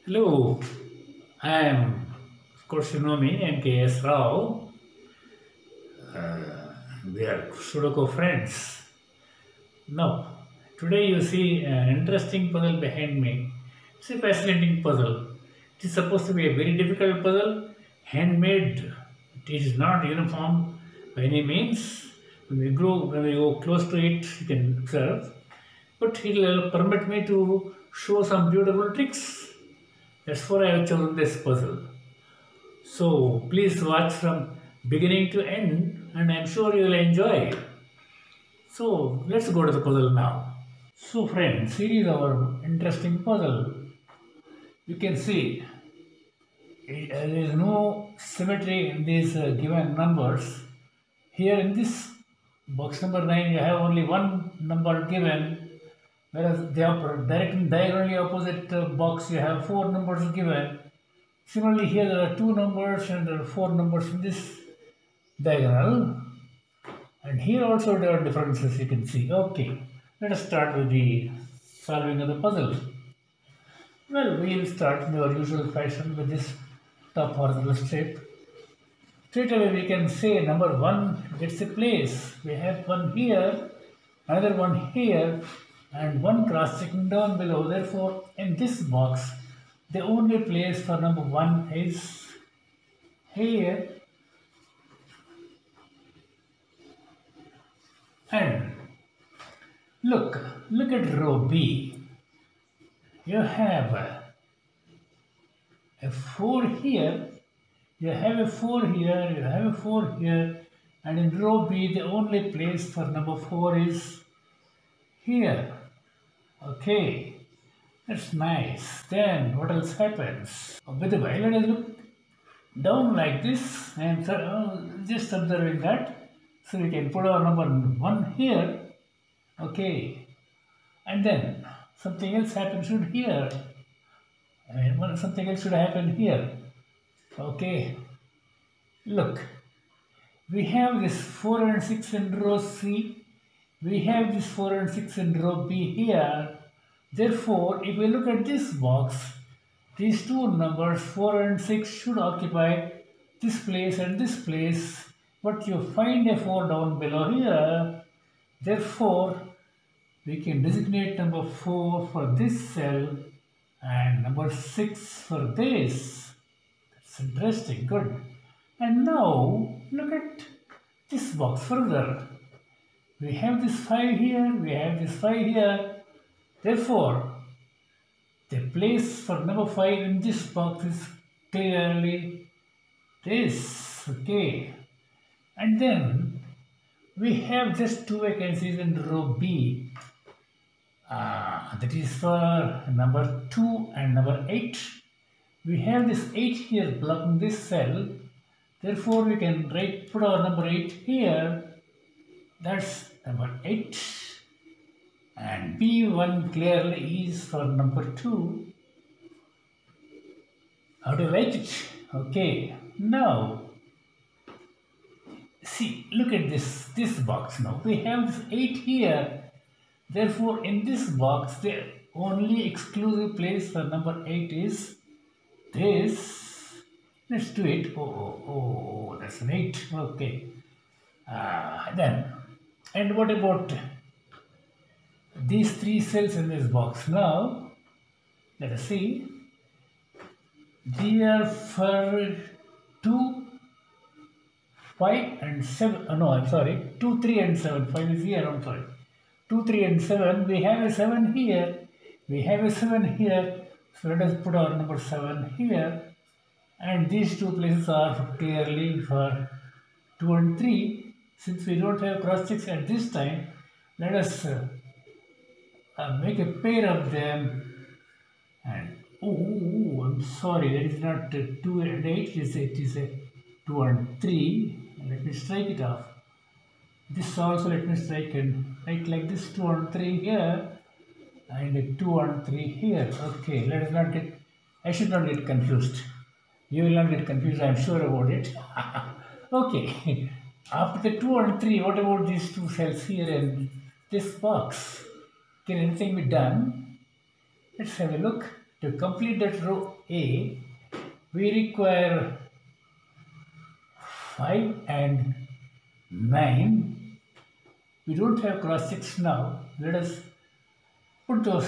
Hello, I am, of course, you know me, NKS Rao. We are Sudoku friends. Now, today you see an interesting puzzle behind me. It's a fascinating puzzle. It is supposed to be a very difficult puzzle, handmade. It is not uniform by any means. When we go close to it, you can observe. But it will permit me to show some beautiful tricks. That's why I have chosen this puzzle. So please watch from beginning to end and I'm sure you will enjoy. So let's go to the puzzle now. So friends, here is our interesting puzzle. You can see there is no symmetry in these given numbers. Here in this box number 9 you have only one number given, whereas diagonally opposite box you have four numbers given. Similarly here there are two numbers and there are four numbers in this diagonal, and here also there are differences you can see. Okay, let us start with the solving of the puzzle. Well, we will start in our usual fashion with this top horizontal shape. Straight away we can say number 1 gets a place. We have one here, another one here, and one cross checking down below. Therefore in this box the only place for number 1 is here. And look at row B. You have a 4 here, you have a 4 here, you have a 4 here, and in row B the only place for number 4 is here. Okay, that's nice. Then what else happens? By the way, let us look down like this. I am just observing that. So we can put our number 1 here. Okay, and then something else happens here. Something else should happen here. Okay, look, we have this 4 and 6 in row C. We have this 4 and 6 in row B here. Therefore, if we look at this box, these two numbers 4 and 6 should occupy this place and this place. But you find a 4 down below here. Therefore, we can designate number 4 for this cell and number 6 for this. That's interesting, good. And now, look at this box further. We have this 5 here, we have this 5 here. Therefore, the place for number 5 in this box is clearly this. Okay. And then we have just two vacancies in row B. That is for number 2 and number 8. We have this 8 here blocking this cell. Therefore, we can put our number 8 here. That's number 8. And B1 clearly is for number 2. How do you like it? Okay. Now, see, look at this box now. We have this 8 here. Therefore, in this box, the only exclusive place for number 8 is this. Let's do it. Oh, that's an 8. Okay. Then, and what about these three cells in this box? Now, let us see. They are for 2, 5 and 7. Oh, no, I'm sorry. 2, 3 and 7. 5 is here. I'm sorry. 2, 3 and 7. We have a 7 here. We have a 7 here. So let us put our number 7 here. And these two places are clearly for 2 and 3. Since we don't have cross checks at this time, let us make a pair of them. And I'm sorry, that is not 2 and 8. It is a 2 and 3. Let me strike it off. This also let me strike and write like this, 2 and 3 here and 2 and 3 here. Okay, let us not get, I should not get confused. You will not get confused, I am sure about it. Okay, after the 2 and 3, what about these two cells here in this box? Can anything be done? Let's have a look. To complete that row A, we require 5 and 9. We don't have cross checks now. Let us put those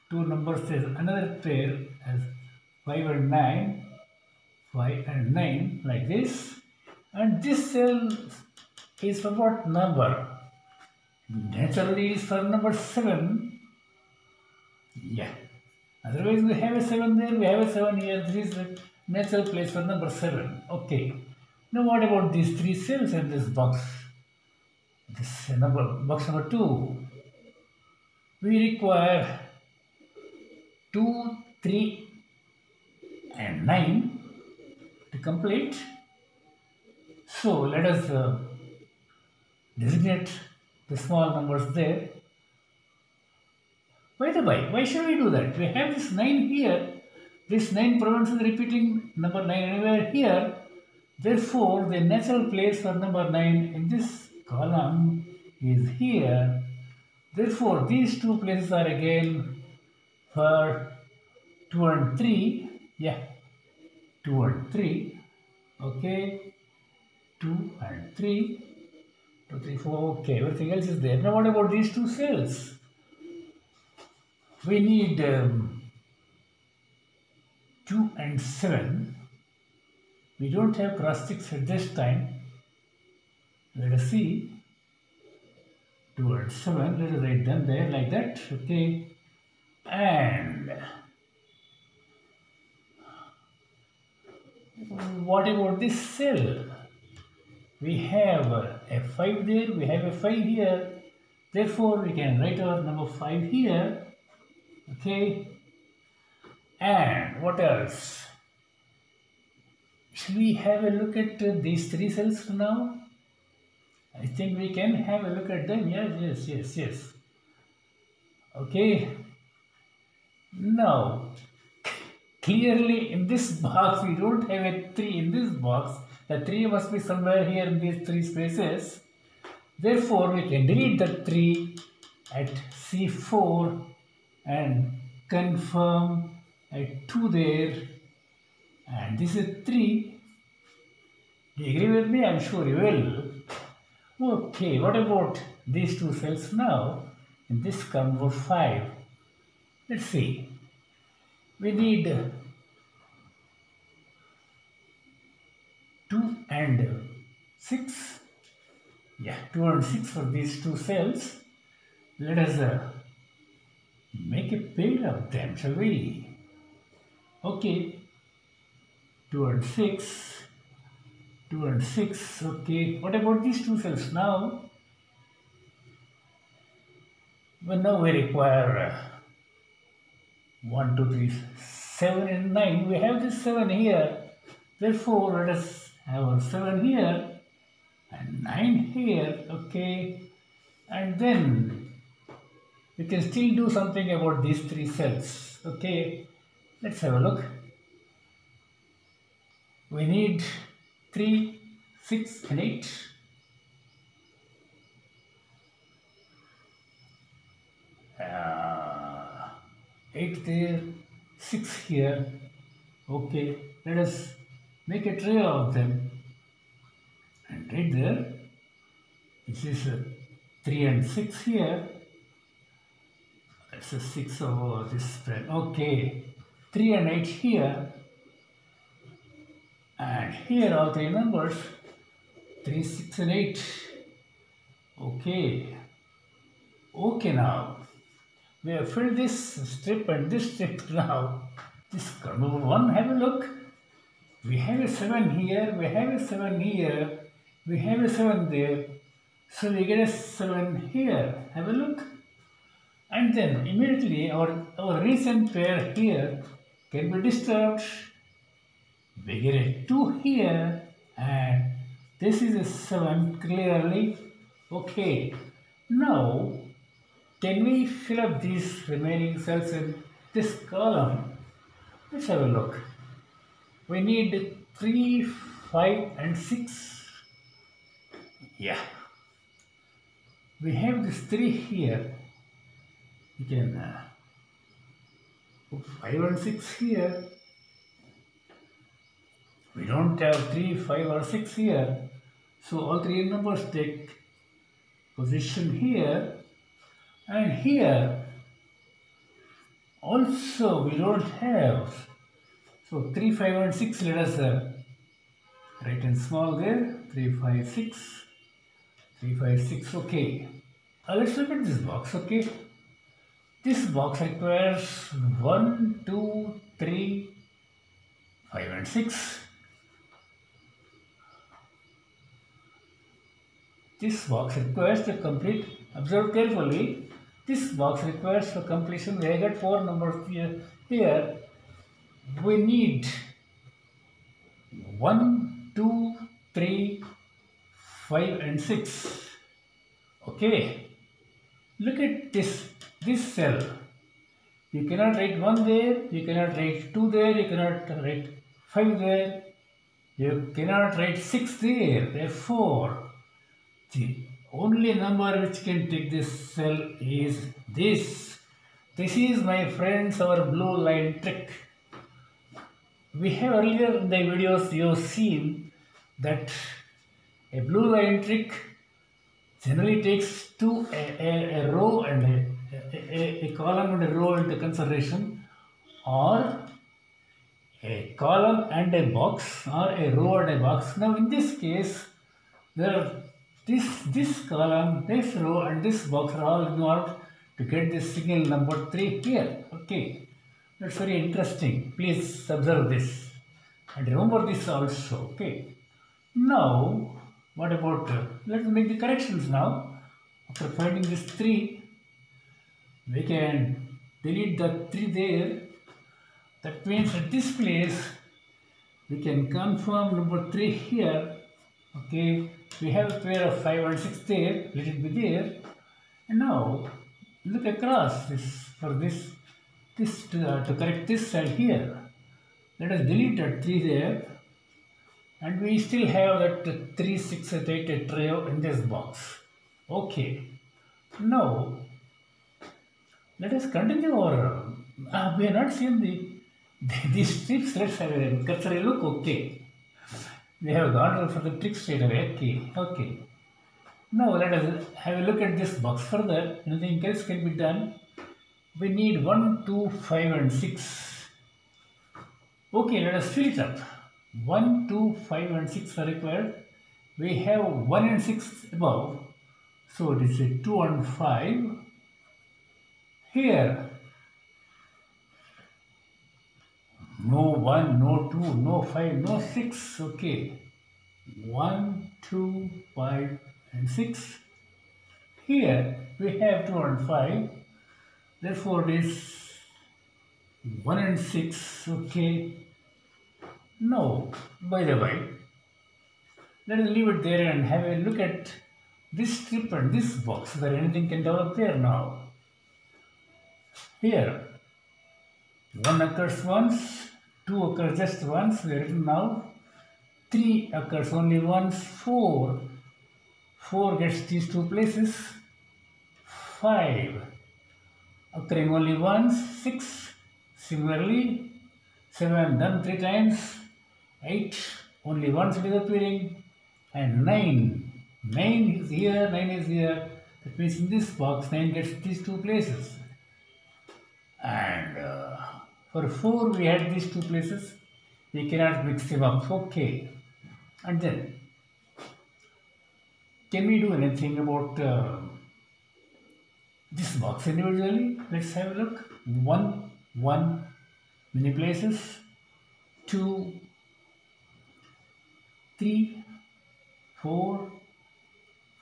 two numbers as another pair as 5 and 9, 5 and 9 like this. And this cell is for what number? Naturally is for number 7. Yeah. Otherwise we have a 7 there, we have a 7 here. This is the natural place for number 7. Okay. Now what about these 3 cells in this box? This box number 2. We require 2, 3 and 9 to complete. So let us designate the small numbers there. By the way, why should we do that? We have this 9 here. This 9 prevents us repeating number 9 anywhere here. Therefore, the natural place for number 9 in this column is here. Therefore, these two places are again for 2 and 3. Yeah, 2 and 3. Okay, 2 and 3. 2, 3, 4. Okay, everything else is there. Now, what about these two cells? We need 2 and 7. We don't have cross checks at this time. Let us see. 2 and 7. Let us write them there like that. Okay. And what about this cell? We have a 5 there. We have a 5 here. Therefore, we can write our number 5 here. Okay. And what else? Shall we have a look at these 3 cells now? I think we can have a look at them. Yes. Okay. Now, clearly in this box, we don't have a 3 in this box. The 3 must be somewhere here in these 3 spaces. Therefore, we can delete the 3 at C4 and confirm at 2 there. And this is 3. Do you agree with me? I'm sure you will. Okay, what about these two cells now? In this column for 5. Let's see. We need 2 and 6. Yeah, 2 and 6 for these two cells. Let us make a pair of them, shall we? Okay. 2 and 6. 2 and 6. Okay. What about these two cells now? Well, now we require 1, 2, 3, 7 and 9. We have this 7 here. Therefore, let us have our 7 here and 9 here. Okay. And then we can still do something about these 3 cells. Okay. Let's have a look. We need 3, 6 and 8. Uh, 8 there, 6 here. Okay, let us make a tray of them. And right there, this is 3 and 6 here. That's a 6 over this spread. Okay, 3 and 8 here. And here are 3 numbers, 3, 6 and 8. Okay. Okay now. We have filled this strip and this strip now. This number 1, have a look. We have a 7 here, we have a 7 here, we have a 7 there. So we get a 7 here. Have a look. And then immediately our recent pair here can be disturbed. We get a 2 here and this is a 7 clearly. Okay. Now, can we fill up these remaining cells in this column? Let's have a look. We need 3, 5 and 6. Yeah. We have this 3 here. You can 5 and 6 here. We don't have 3, 5 or 6 here. So all three numbers take position here, and here also we don't have. So 3, 5 and 6, let us write in small there. 3, 5, 6. 3, 5, 6, okay. Let's look at this box, okay. This box requires 1, 2, 3, 5 and 6. This box requires to complete, observe carefully, this box requires for completion, we have got 4 numbers here. Here we need 1, 2, 3, 5 and 6. Okay. Look at this cell. You cannot write 1 there, you cannot write 2 there, you cannot write 5 there, you cannot write 6 there. Therefore, the only number which can take this cell is this. This is, my friends, our blue line trick. We have earlier in the videos you have seen that a blue line trick generally takes a row and a column and a row into consideration, or a column and a box, or a row and a box. Now in this case, there are this column, this row and this box are all involved to get this signal number 3 here. Okay, that's very interesting. Please observe this and remember this also. Okay, now what about, let's make the corrections now. After finding this 3, we can delete the 3 there. That means at this place we can confirm number 3 here. Okay, we have a pair of 5 and 6 there, let it be there. And now look across this for this to correct this cell here. Let us delete that 3 there, and we still have that 3, 6, and 8 trio in this box. Okay, now let us continue our. We have not seen these strips. Let's have a cursory look. Okay, we have gone for the trick straight away. Okay. Now let us have a look at this box further. Anything else can be done. We need 1, 2, 5 and 6. Okay, let us fill it up. 1, 2, 5 and 6 are required. We have 1 and 6 above. So it is a 2 and 5. Here, no 1, no 2, no 5, no 6. Okay, 1, 2, 5 and 6. Here we have 2 and 5. Therefore it is 1 and 6. Okay. Now, by the way, let us leave it there and have a look at this strip and this box, whether anything can develop there now. Here, 1 occurs once, 2 occurs just once, we are written now. 3 occurs only once, 4 gets these 2 places, 5 occurring only once, 6 similarly, 7 done 3 times, 8 only once it is appearing, and 9 is here, 9 is here. That means in this box 9 gets these 2 places, and for 4 we had these 2 places. We cannot mix them up. Okay, and then can we do anything about this box individually? Let's have a look. 1 many places, 2, 3, 4.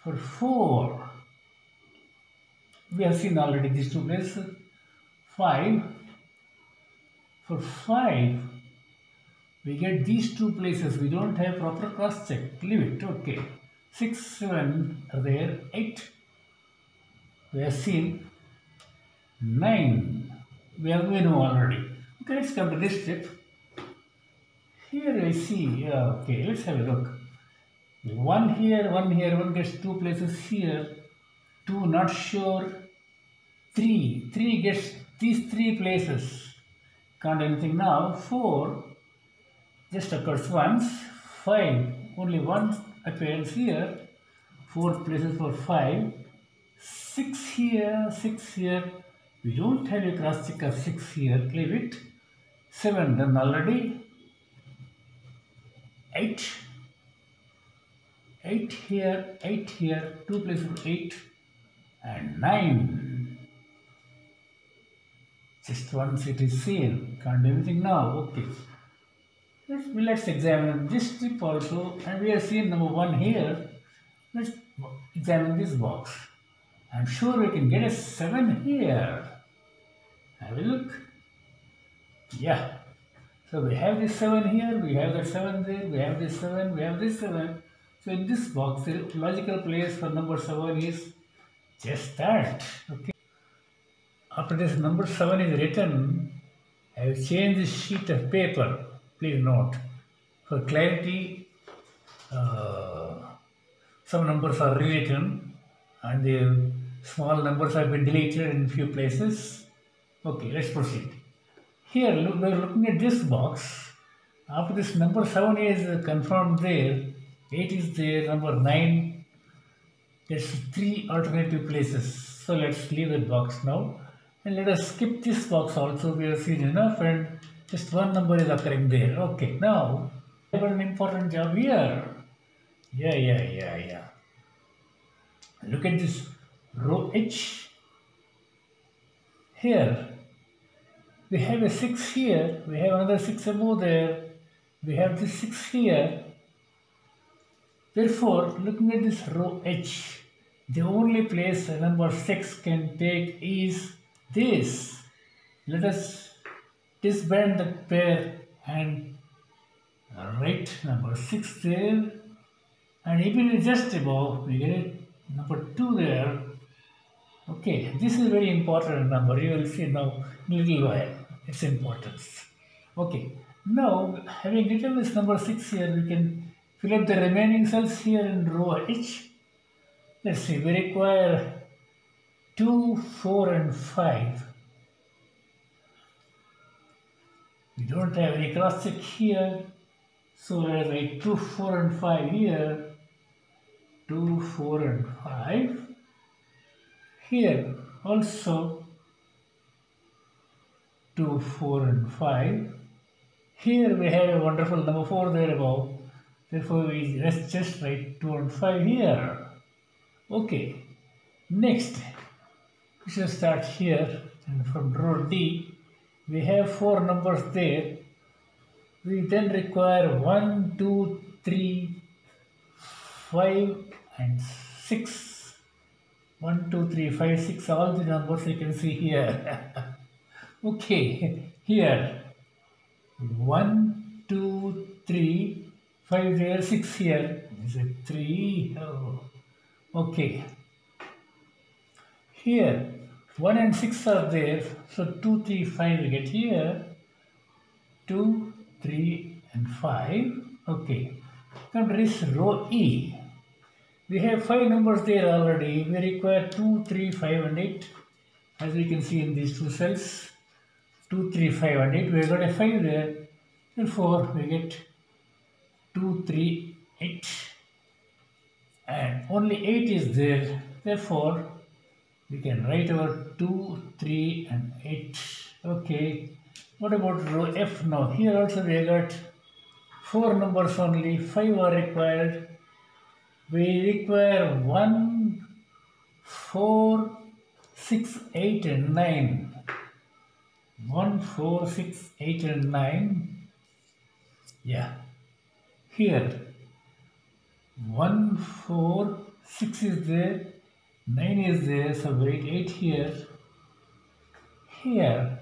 For 4 we have seen already these 2 places. 5, for 5 we get these 2 places. We don't have proper cross check, leave it. Okay, 6, 7 are there, 8 we have seen, 9 we know already. Okay, let's come to this step. Here I see, okay, let's have a look. 1 here, 1 gets 2 places here, 2 not sure, 3 gets these 3 places. Can't do anything now. 4 just occurs once. 5 only once appears here. 4 places for 5. 6 here, 6 here. We don't have a cross check of 6 here. Leave it. 7 done already. 8. 8 here, 8 here. 2 places for 8. And 9. Just once it is seen. Can't do anything now. Okay. Let's examine this strip also. And we have seen number 1 here. Let's examine this box. I'm sure we can get a 7 here. Have a look. Yeah. So we have this 7 here, we have that 7 there, we have this 7, we have this 7. So in this box, the logical place for number 7 is just that. Okay. After this number 7 is written, I have changed this sheet of paper. Please note. For clarity, some numbers are rewritten and the small numbers have been deleted in few places. Okay, let's proceed. Here, we are looking at this box. After this number 7 is confirmed there, 8 is there, number 9, there's 3 alternative places. So let's leave that box now. And let us skip this box also. We have seen enough and just one number is occurring there. Okay, now we have an important job here. Yeah. Look at this row H. Here, we have a 6 here, we have another 6 above there, we have this 6 here. Therefore, looking at this row H, the only place a number 6 can take is this. Let us disband the pair and write number 6 there, and even just above we get number 2 there. Okay, this is a very important number. You will see now in a little while its importance. Okay, now having written this number 6 here, we can fill up the remaining cells here in row H. Let's see, we require 2, 4 and 5. We don't have any cross check here, so let us write 2, 4 and 5 here. 2, 4 and 5. Here also 2, 4 and 5. Here we have a wonderful number 4 there above. Therefore, let's just write 2 and 5 here. Okay. Next, we shall start here, and from row D, we have 4 numbers there. We then require 1, 2, 3, 5 and 6. 1, 2, 3, 5, 6, all the numbers you can see here. Okay, here 1, 2, 3, 5 there, 6 here. Is it 3? Oh. Okay. Here 1 and 6 are there, so 2, 3, 5 we get here. 2, 3 and 5. Okay. Come to this row E. We have 5 numbers there already. We require 2, 3, 5 and 8. As we can see in these 2 cells. 2, 3, 5 and 8. We have got a 5 there. Therefore, we get 2, 3, 8. And only 8 is there. Therefore, we can write our 2, 3 and 8. Okay. What about row F now? Here also we got 4 numbers only. 5 are required. We require 1, 4, 6, 8 and 9. 1, 4, 6, 8 and 9. Yeah. Here 1, 4, 6 is there. 9 is there. So we write 8 here. Here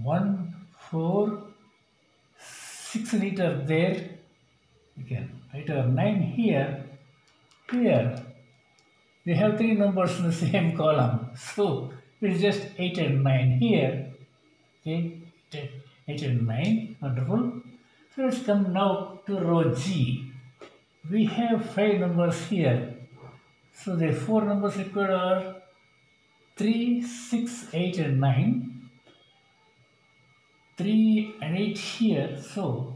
1, 4, 6 and 8 are there. We can write our 9 here. Here we have 3 numbers in the same column, so it is just 8 and 9 here. Okay, 8 and 9, wonderful. So let's come now to row G. We have 5 numbers here, so the 4 numbers required are 3, 6, 8 and 9. 3 and 8 here, so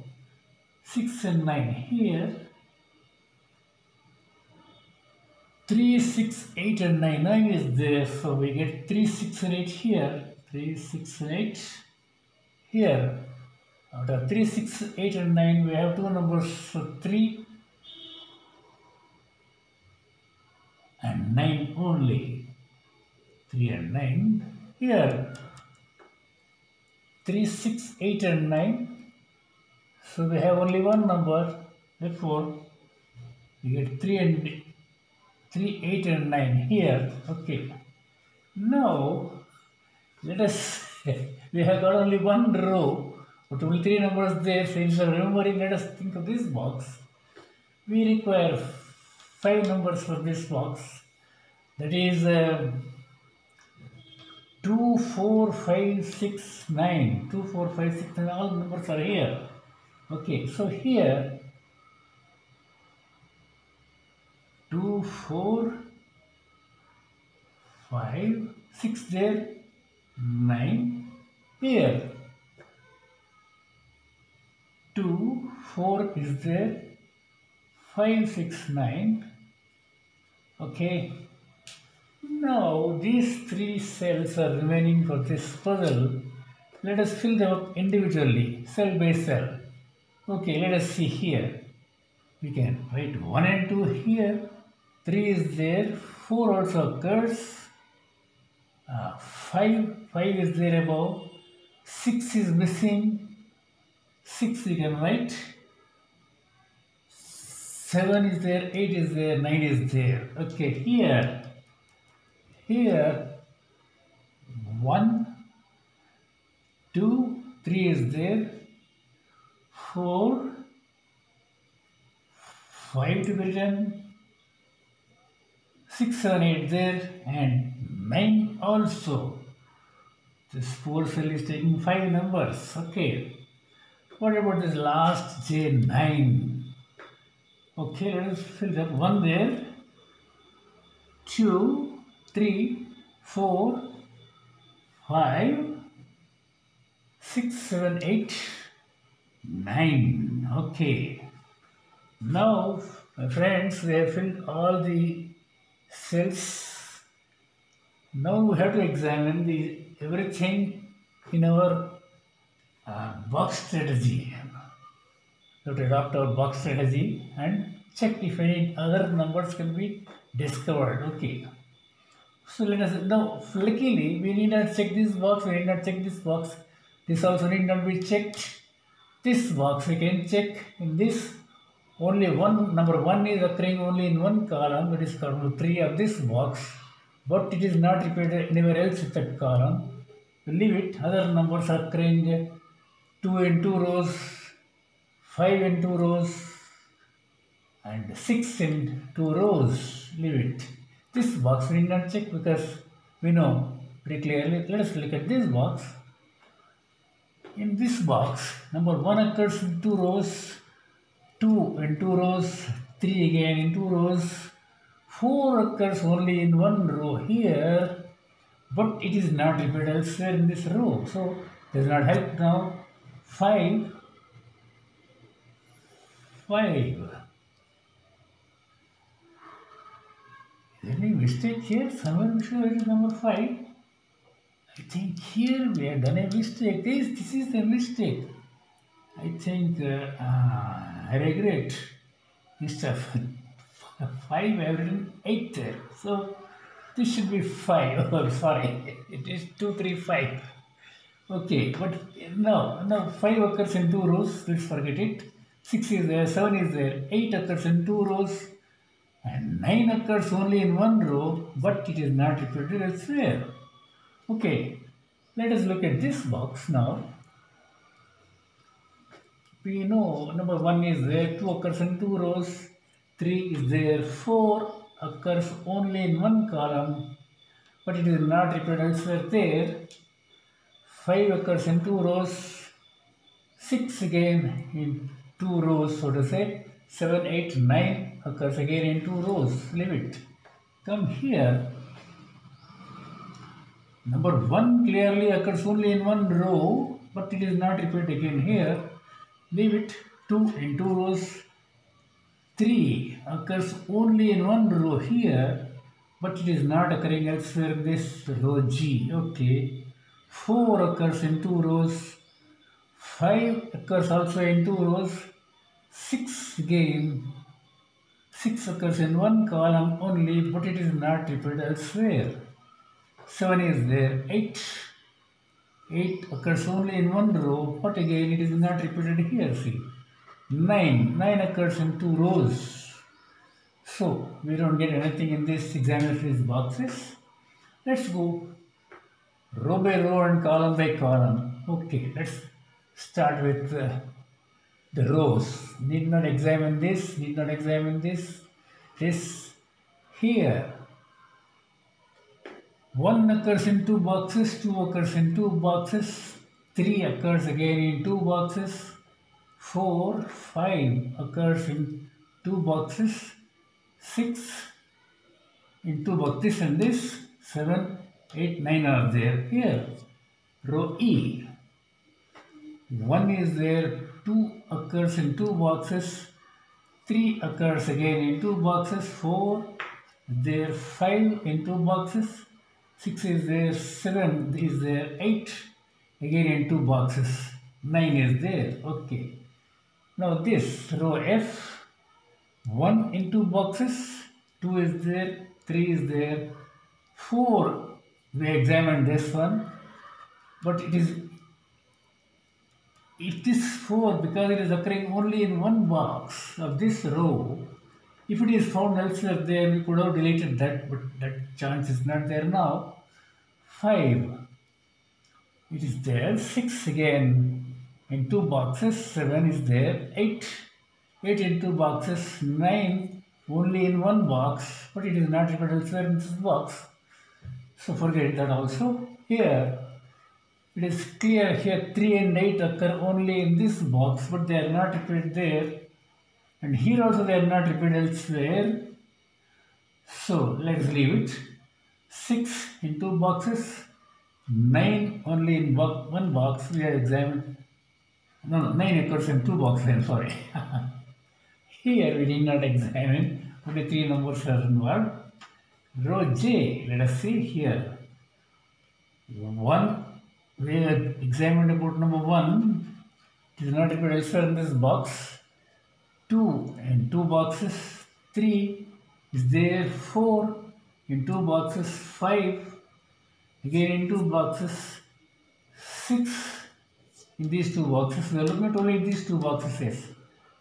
6 and 9 here, 3, 6, 8 and 9, 9 is there, so we get 3, 6 and 8 here, 3, 6 and 8 here. Out of 3, 6, 8 and 9, we have two numbers, so 3 and 9 only. 3 and 9 here. 3, 6, 8 and 9. So we have only one number. Therefore, we get 3, 8 and 9 here. Okay. Now, let us, we have got only one row, but only three numbers there. So instead of remembering, let us think of this box. We require 5 numbers for this box. That is 2, 4, 5, 6, 9. 2, 4, 5, 6, 9. All numbers are here. Okay, so here 2, 4, 5, 6 there, 9 here. 2, 4 is there, 5, 6, 9. Okay. Now these 3 cells are remaining for this puzzle. Let us fill them up individually, cell by cell. Okay, let us see here. We can write 1 and 2 here. 3 is there, 4 also occurs. 5 is there above. 6 is missing. 6 we can write. 7 is there, 8 is there, 9 is there. Okay, here 1, 2, 3 is there, 4, 5 to be written, 6, 7, 8 there, and 9 also. This 4 cell is taking 5 numbers. Okay. What about this last J9? Okay, let us fill that 1 there, 2, 3, 4, 5, 6, 7, 8, 9. Okay. Now, my friends, we have filled all the cells. Now we have to examine everything in our box strategy. We have to adopt our box strategy and check if any other numbers can be discovered. Okay. So let us now, luckily, we need not check this box, we need not check this box. This also need not be checked. This box we can check in this. Only number 1 is occurring only in one column, that is column 3 of this box, but it is not repeated anywhere else in that column. We leave it. Other numbers are occurring 2 in 2 rows, 5 in 2 rows, and 6 in 2 rows. Leave it. This box we need not check because we know pretty clearly. Let us look at this box. In this box, number 1 occurs in 2 rows, 2 in 2 rows, 3 again in 2 rows, 4 occurs only in 1 row here, but it is not repeated elsewhere in this row. So, does not help now. 5. Is there any mistake here? Somewhere we should write number 5. I think here we have done a mistake. This is the mistake. I think I regret. Instead of 5, I have written 8 there. So this should be 5. Oh, sorry. It is 2, 3, 5. Okay, but now 5 occurs in 2 rows. Let's forget it. 6 is there, 7 is there, 8 occurs in 2 rows, and 9 occurs only in 1 row, but it is not repeated elsewhere. Okay, let us look at this box now. We know number 1 is there, 2 occurs in 2 rows, 3 is there, 4 occurs only in 1 column, but it is not repeated elsewhere there. 5 occurs in 2 rows, 6 again in 2 rows, so to say. 7, 8, 9 occurs again in 2 rows. Leave it. Come here. Number 1 clearly occurs only in 1 row, but it is not repeated again here. Leave it. 2 in 2 rows. 3 occurs only in one row here, but it is not occurring elsewhere in this row G. Okay. 4 occurs in 2 rows. 5 occurs also in 2 rows. 6 again. 6 occurs in one column only, but it is not repeated elsewhere. 7 is there. 8 occurs only in one row, but again it is not repeated here. See. 9 occurs in 2 rows. So we don't get anything in this examination's boxes. Let's go row by row and column by column. Okay, let's start with the rows. Need not examine this, need not examine this. This here. 1 occurs in 2 boxes, 2 occurs in 2 boxes, 3 occurs again in 2 boxes, 4, 5 occurs in 2 boxes, 6 in 2 boxes, this and this, 7, 8, 9 are there here. Row E. 1 is there, 2 occurs in 2 boxes, 3 occurs again in 2 boxes, 4 there, 5 in 2 boxes, 6 is there, 7 is there, 8 again in 2 boxes, 9 is there. Okay. Now this row F, 1 in 2 boxes, 2 is there, 3 is there, 4 we examined this one, but if this 4, because it is occurring only in one box of this row, if it is found elsewhere there, we could have deleted that, but that chance is not there now. 5, it is there. 6 again in 2 boxes, 7 is there. 8 in 2 boxes, 9 only in one box, but it is not repeated elsewhere in this box. So forget that also. Here, it is clear here 3 and 8 occur only in this box, but they are not repeated there. And here also they are not repeated elsewhere. So let's leave it. 6 in 2 boxes, 9 only in one box. We have examined. No, 9 occurs in 2 boxes. I'm sorry. Here we did not examine. Only 3 numbers are involved. Row J, let us see here. 1, we have examined about number 1. It is not repeated elsewhere in this box. 2 in 2 boxes. 3 is there. 4 in 2 boxes. 5 again in 2 boxes. 6 in these 2 boxes. We are looking at only these 2 boxes. Yes.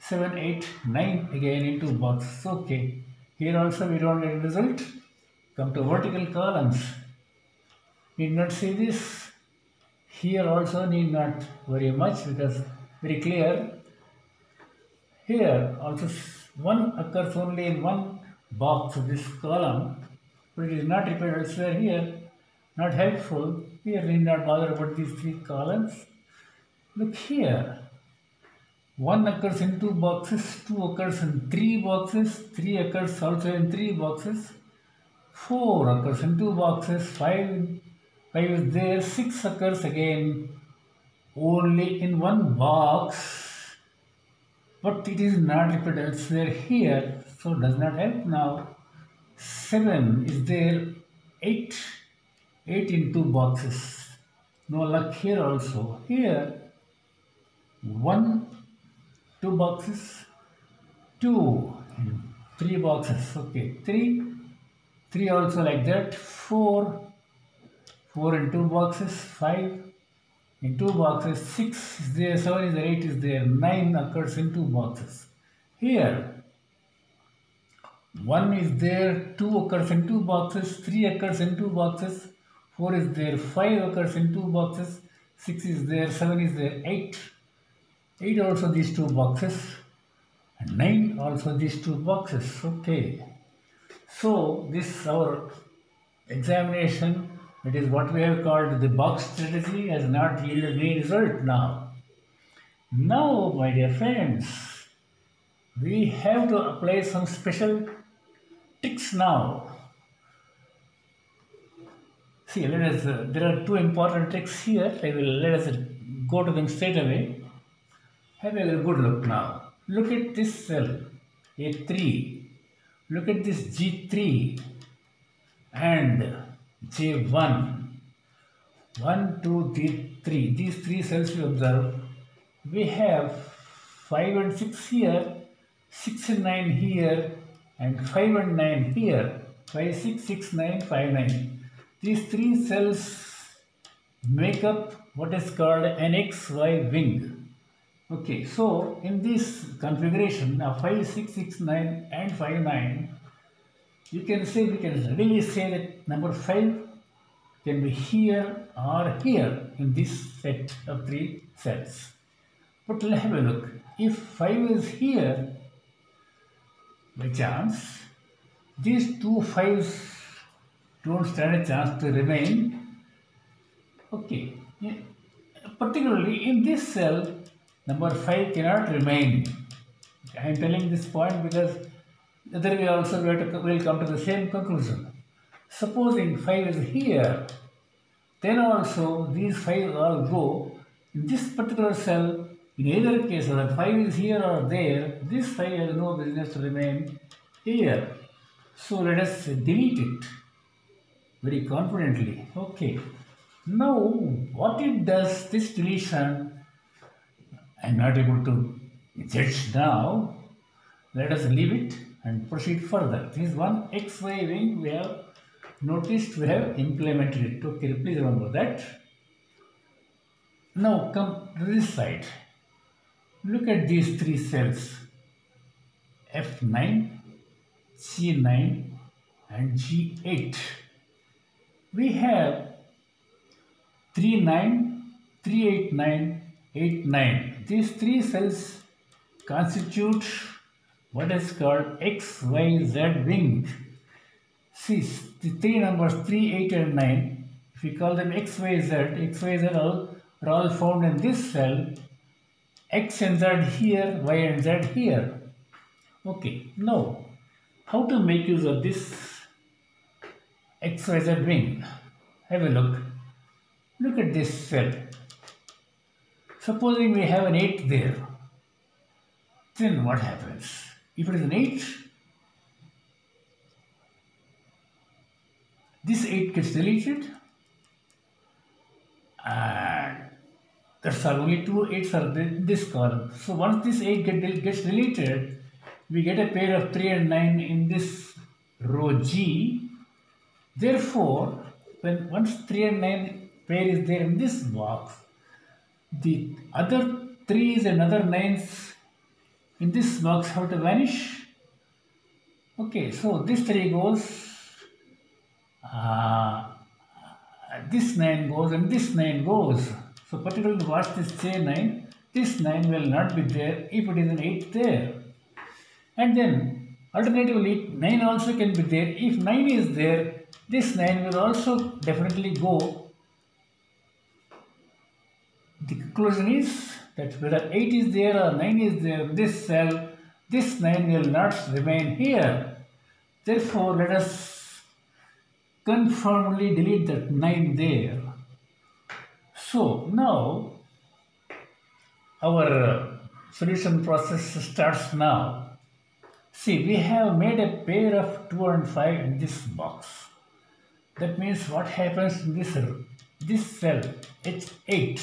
7, 8, 9 again in 2 boxes. Okay. Here also we don't get a result. Come to vertical columns. Need not see this. Here also need not worry much because very clear. Here also 1 occurs only in one box of this column, but it is not repeated elsewhere here. Not helpful. Here need not bother about these 3 columns. Look here. 1 occurs in 2 boxes, 2 occurs in 3 boxes, 3 occurs also in 3 boxes, 4 occurs in 2 boxes, 5 is there, 6 occurs again only in one box, but it is not repeated elsewhere here, so does not help now. 7 is there, 8 in 2 boxes. No luck here also. Here 1, 2 boxes, 2 in 3 boxes. Okay, 3 also like that. 4 in 2 boxes, 5 in 2 boxes, 6 is there, 7 is there, 8 is there, 9 occurs in 2 boxes. Here 1 is there, 2 occurs in 2 boxes, 3 occurs in 2 boxes, 4 is there, 5 occurs in 2 boxes, 6 is there, 7 is there, 8 also these 2 boxes, and 9 also these 2 boxes. Okay. So this our examination, it is what we have called the box strategy, has not yielded any result now. Now, my dear friends, we have to apply some special tricks now. See, let us. There are 2 important tricks here. Let us go to them straight away. Have a good look now. Look at this cell, A3. Look at this G3 and J1. 1, 2, 3. These three cells you observe. We have 5 and 6 here, 6 and 9 here, and 5 and 9 here. 5, 6, 6, 9, 5, 9. These three cells make up what is called an XY wing. Okay, so in this configuration of 5, 6, 6, 9 and 5, 9, we can readily say that number 5 can be here or here in this set of three cells. But let's have a look. If 5 is here, by chance, these two 5s don't stand a chance to remain. Okay, particularly in this cell, number 5 cannot remain. I am telling this point because other way also we will come to the same conclusion. Supposing 5 is here, then also these 5 all go. In this particular cell, in either case, whether 5 is here or there, this 5 has no business to remain here. So let us delete it very confidently. Okay. Now, what it does, this deletion, I am not able to judge now. Let us leave it and proceed further. This is one XY wing we have noticed, we have implemented it. Okay, please remember that. Now come to this side. Look at these three cells, F9, C9 and G8. We have 3, 9, 3, 8, 9, 8, 9. These three cells constitute what is called XYZ wing. See, the three numbers 3, 8 and 9, if we call them XYZ are all found in this cell. X and Z here, Y and Z here. Okay, now how to make use of this XYZ wing? Have a look. Look at this cell. Supposing we have an 8 there, then what happens? If it is an 8, this 8 gets deleted, and that's all. Only two 8s are in this column. So once this 8 gets deleted, we get a pair of 3 and 9 in this row G. Therefore, once 3 and 9 pair is there in this box, the other 3s and other 9s in this box have to vanish. Okay, so this 3 goes, this 9 goes, and this 9 goes. So particularly watch this J9, this 9 will not be there if it is an 8 there. And then alternatively 9 also can be there. If 9 is there, this 9 will also definitely go. The conclusion is that whether 8 is there or 9 is there in this cell, this 9 will not remain here. Therefore, let us confirmly delete that 9 there. So now our solution process starts now. See, we have made a pair of 2 and 5 in this box. That means what happens in this cell H8,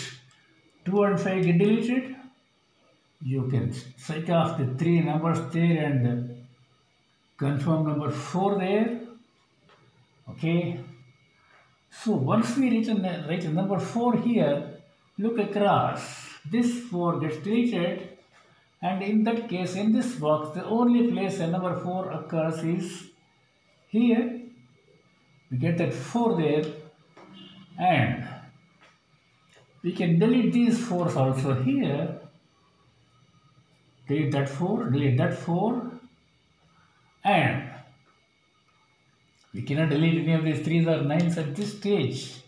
2 and 5 get deleted. You can strike off the 3 numbers there and confirm number 4 there. Okay. So once we write a number 4 here, look across. This 4 gets deleted, and in that case, in this box, the only place a number 4 occurs is here. We get that 4 there, and we can delete these 4s also here. Delete that 4, and we cannot delete any of these 3s or 9s at this stage.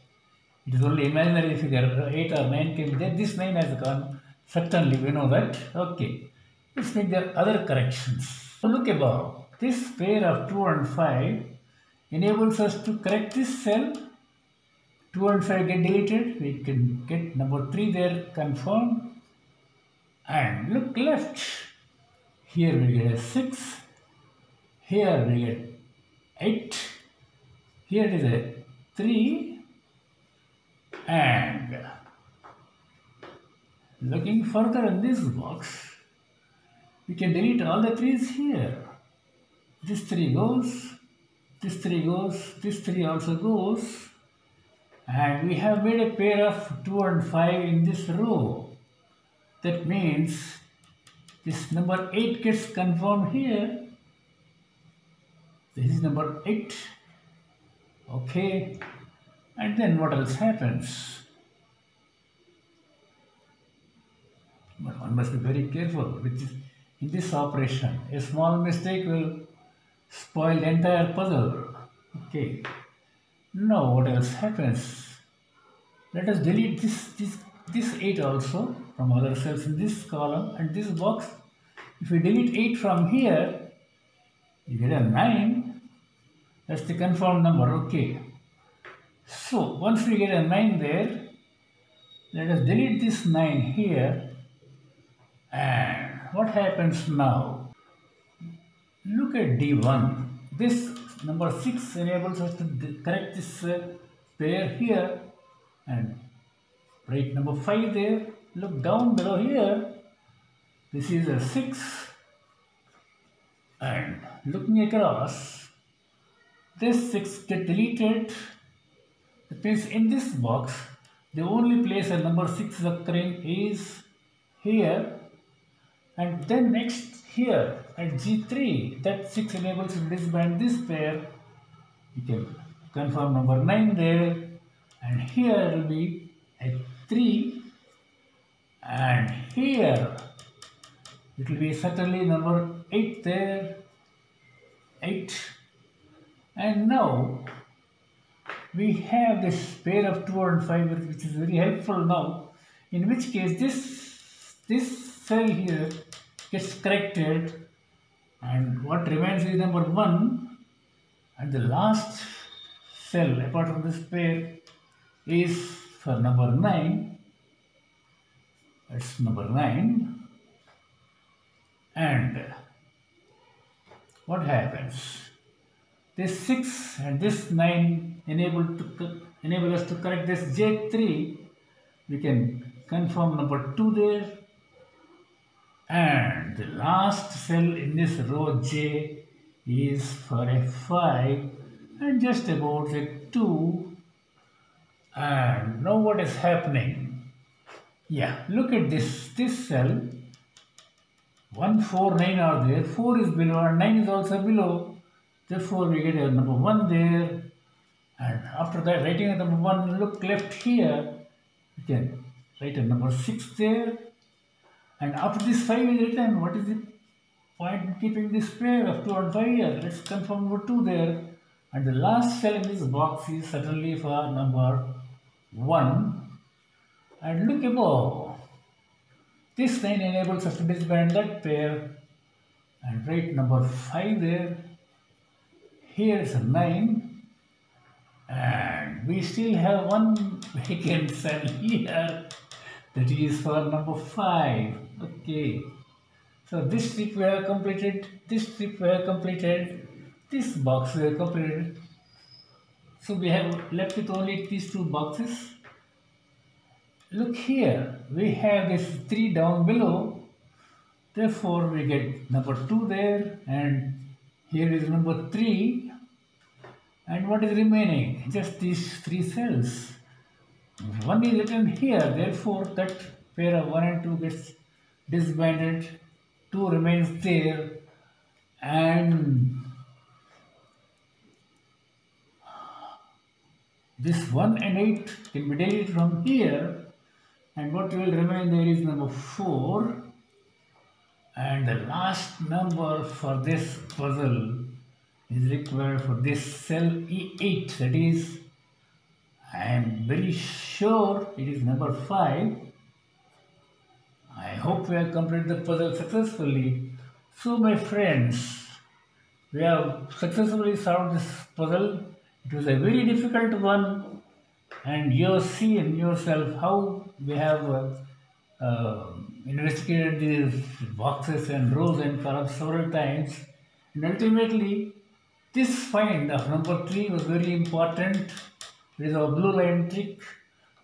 It is only imaginary figure, 8 or 9 can be there. This 9 has gone, certainly we know that. Okay, let's make the other corrections. So look above. This pair of 2 and 5 enables us to correct this cell 2 and 5 get deleted. We can get number 3 there confirmed. And look left. Here we get a 6. Here we get 8. Here it is a 3. And looking further in this box, we can delete all the 3's here. This 3 goes, this 3 goes, this 3 also goes. And we have made a pair of 2 and 5 in this row. That means this number 8 gets confirmed here. This is number 8. Okay. And then what else happens? But one must be very careful with this. In this operation, a small mistake will spoil the entire puzzle. Okay. Now what else happens? Let us delete this 8 also from other cells in this column and this box. If we delete 8 from here, you get a 9. That's the confirmed number. Okay. So once we get a 9 there, let us delete this 9 here. And what happens now? Look at D1. This number 6 enables us to correct this pair here. And write number 5 there. Look down below here. This is a 6. And looking across, this 6 get deleted. That means in this box, the only place a number 6 is occurring is here. And then next here at G3, that 6 enables to disband this pair. You can confirm number 9 there. And here it will be a 3. And here it will be certainly number 8 there. 8. And now we have this pair of 2 and 5, which is very helpful now. In which case this cell here gets corrected, and what remains is number 1, and the last cell apart from this pair is for number 9. That's number 9. And what happens? This 6 and this 9 enable us to correct this J3. We can confirm number 2 there. And the last cell in this row J is for a 5 and just about a 2. And now what is happening? Yeah, look at this cell. 1, 4, 9 are there. 4 is below and 9 is also below. Therefore, we get a number 1 there. And after that, writing a number 1, look left here. You can write a number 6 there. And after this 5 is written, what is the point in keeping this pair of 2 and 5 here? Let's confirm number 2 there. And the last cell in this box is certainly for number 1. And look above. This 9 enables us to disband that pair and write number 5 there. Here is a 9. And we still have one vacant cell here. That is for number 5. Okay. So this strip we have completed. This strip we have completed. This box we have completed. So we have left with only these 2 boxes. Look here. We have this 3 down below. Therefore, we get number 2 there. And here is number 3. And what is remaining? Just these 3 cells. 1 is written here, therefore that pair of 1 and 2 gets disbanded, 2 remains there, and this 1 and 8 can be deleted from here, and what will remain there is number 4, and the last number for this puzzle is required for this cell E8, that is, I am very sure it is number 5. I hope we have completed the puzzle successfully. So my friends, we have successfully solved this puzzle. It was a very difficult one, and you've seen yourself how we have investigated these boxes and rows and columns several times, and ultimately this find of number 3 was very important. It is our blue line trick,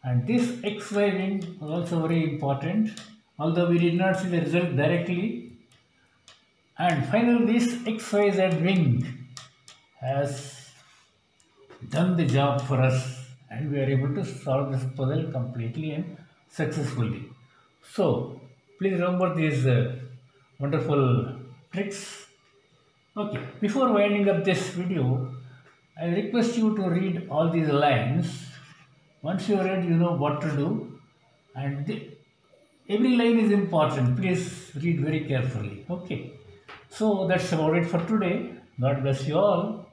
and this XY wing was also very important, although we did not see the result directly. And finally, this XYZ wing has done the job for us, and we are able to solve this puzzle completely and successfully. So, please remember these wonderful tricks. Okay, before winding up this video, I request you to read all these lines. Once you read, you know what to do, and every line is important. Please read very carefully. Okay, so that's about it for today. God bless you all.